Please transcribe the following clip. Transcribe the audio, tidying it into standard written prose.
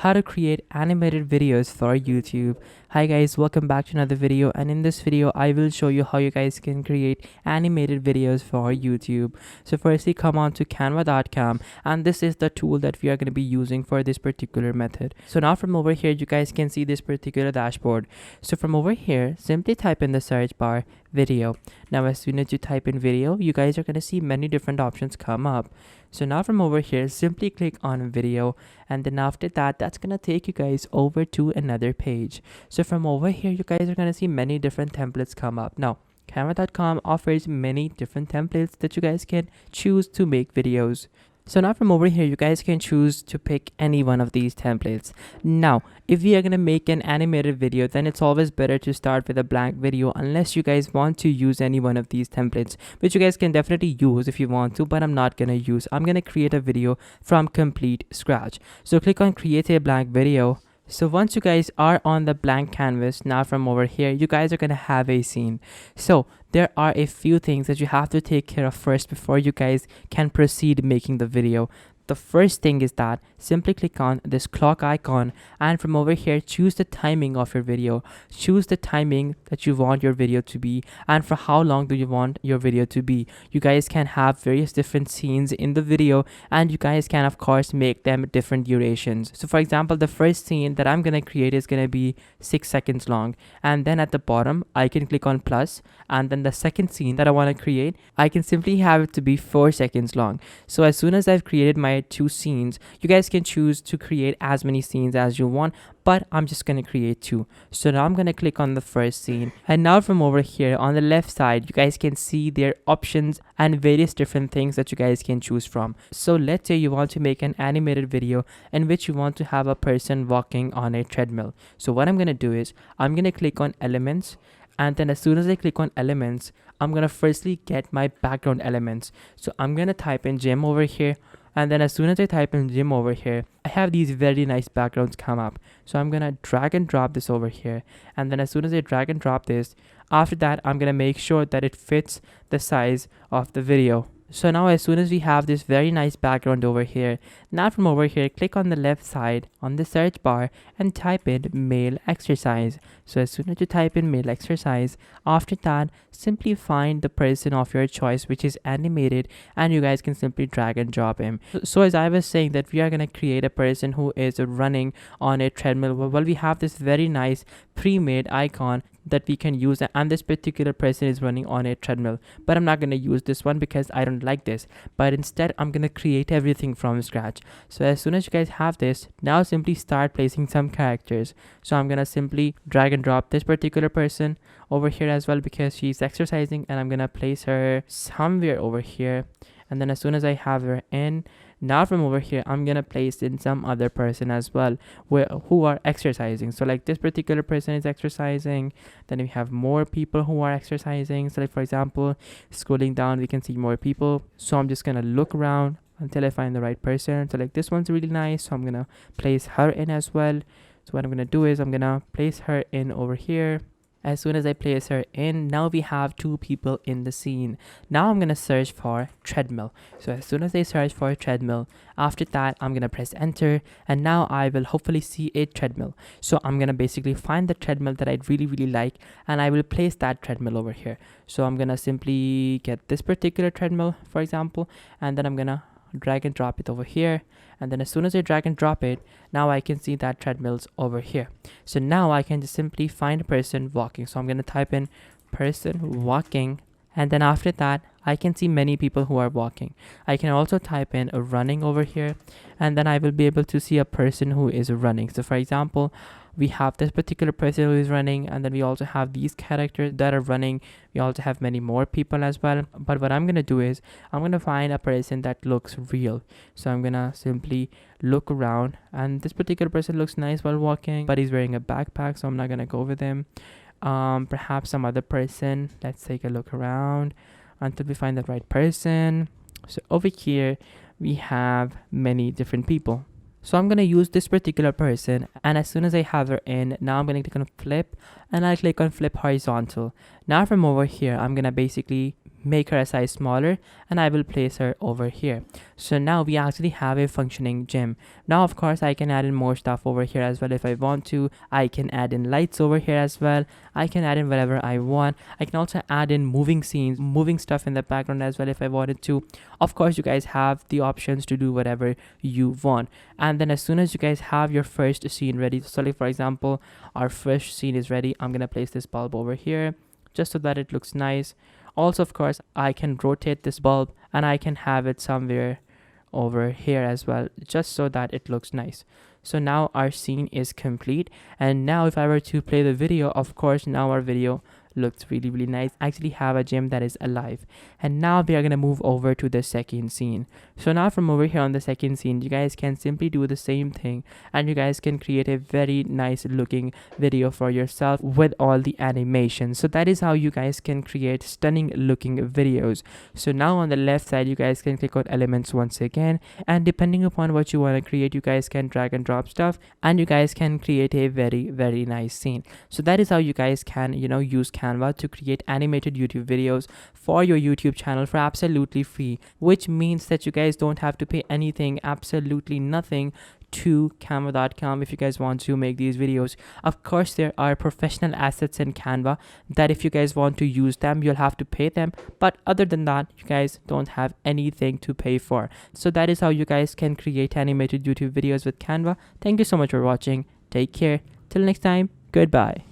how to create animated videos for YouTube. Hi guys, welcome back to another video, and in this video I will show you how you guys can create animated videos for YouTube. So firstly, come on to canva.com, and this is the tool that we are going to be using for this particular method. So now from over here you guys can see this particular dashboard. So from over here, simply type in the search bar video. Now as soon as you type in video, you guys are going to see many different options come up. So now from over here, simply click on video, and then after that, that's gonna take you guys over to another page. So from over here, you guys are gonna see many different templates come up. Now canva.com offers many different templates that you guys can choose to make videos. So now from over here, you guys can choose to pick any one of these templates. Now, if we are going to make an animated video, then it's always better to start with a blank video unless you guys want to use any one of these templates, which you guys can definitely use if you want to, but I'm not going to use. I'm going to create a video from complete scratch. So click on create a blank video. So once you guys are on the blank canvas, now from over here, you guys are going to have a scene. So there are a few things that you have to take care of first before you guys can proceed making the video. The first thing is that simply click on this clock icon, and from over here choose the timing of your video. Choose the timing that you want your video to be, and for how long do you want your video to be. You guys can have various different scenes in the video, and you guys can of course make them different durations. So for example, the first scene that I'm gonna create is gonna be 6 seconds long, and then at the bottom I can click on plus, and then the second scene that I want to create, I can simply have it to be 4 seconds long. So as soon as I've created my 2 scenes, you guys can choose to create as many scenes as you want, but I'm just going to create 2. So now I'm going to click on the first scene, and now from over here on the left side, you guys can see their options and various different things that you guys can choose from. So let's say you want to make an animated video in which you want to have a person walking on a treadmill. So what I'm going to do is I'm going to click on elements, and then as soon as I click on elements, I'm going to firstly get my background elements. So I'm going to type in gym over here, and then as soon as I type in gym over here, I have these very nice backgrounds come up. So I'm gonna drag and drop this over here, and then as soon as I drag and drop this, after that I'm gonna make sure that it fits the size of the video. So now as soon as we have this very nice background over here, now from over here click on the left side on the search bar and type in male exercise. So as soon as you type in male exercise, after that simply find the person of your choice which is animated, and you guys can simply drag and drop him. So as I was saying, that we are going to create a person who is running on a treadmill. Well, we have this very nice pre-made icon that we can use, and this particular person is running on a treadmill, but I'm not going to use this one because I don't like this, but instead I'm going to create everything from scratch. So as soon as you guys have this, now simply start placing some characters. So I'm going to simply drag and drop this particular person over here as well because she's exercising, and I'm going to place her somewhere over here. And then as soon as I have her in, now from over here I'm gonna place in some other person as well who are exercising. So like this particular person is exercising, then we have more people who are exercising. So like for example, scrolling down we can see more people. So I'm just gonna look around until I find the right person. So like this one's really nice, so I'm gonna place her in as well. So what I'm gonna do is I'm gonna place her in over here. As soon as I place her in, now we have 2 people in the scene. Now I'm gonna search for treadmill. So as soon as I search for treadmill, after that I'm gonna press enter, and now I will hopefully see a treadmill. So I'm gonna basically find the treadmill that I really like, and I will place that treadmill over here. So I'm gonna simply get this particular treadmill, for example, and then I'm gonna drag and drop it over here. And then as soon as I drag and drop it, now I can see that treadmill's over here. So now I can just simply find a person walking. So I'm going to type in person walking, and then after that I can see many people who are walking. I can also type in a running over here, and then I will be able to see a person who is running. So for example, we have this particular person who is running, and then we also have these characters that are running. We also have many more people as well, but what I'm gonna do is I'm gonna find a person that looks real. So I'm gonna simply look around, and this particular person looks nice while walking, but he's wearing a backpack, so I'm not gonna go with him. Perhaps some other person. Let's take a look around until we find the right person. So over here we have many different people. So I'm going to use this particular person, and as soon as I have her in, now I'm going to click on flip, and I'll click on flip horizontal. Now from over here, I'm going to basically make her a size smaller, and I will place her over here. So now we actually have a functioning gym. Now of course I can add in more stuff over here as well if I want to. I can add in lights over here as well. I can add in whatever I want. I can also add in moving scenes, moving stuff in the background as well if I wanted to. Of course you guys have the options to do whatever you want. And then as soon as you guys have your first scene ready, so like for example our first scene is ready, I'm gonna place this bulb over here just so that it looks nice. Also of course I can rotate this bulb and I can have it somewhere over here as well, just so that it looks nice. So now our scene is complete, and now if I were to play the video, of course now our video looks really nice. I actually have a gym that is alive. And now we are going to move over to the second scene. So now from over here on the second scene, you guys can simply do the same thing, and you guys can create a very nice looking video for yourself with all the animations. So that is how you guys can create stunning looking videos. So now on the left side, you guys can click on elements once again, and depending upon what you want to create, you guys can drag and drop stuff, and you guys can create a very nice scene. So that is how you guys can use Canva to create animated YouTube videos for your YouTube channel for absolutely free, which means that you guys don't have to pay anything, absolutely nothing, to canva.com if you guys want to make these videos. Of course there are professional assets in Canva that if you guys want to use them, you'll have to pay them, but other than that you guys don't have anything to pay for. So that is how you guys can create animated YouTube videos with Canva. Thank you so much for watching. Take care. Till next time. Goodbye.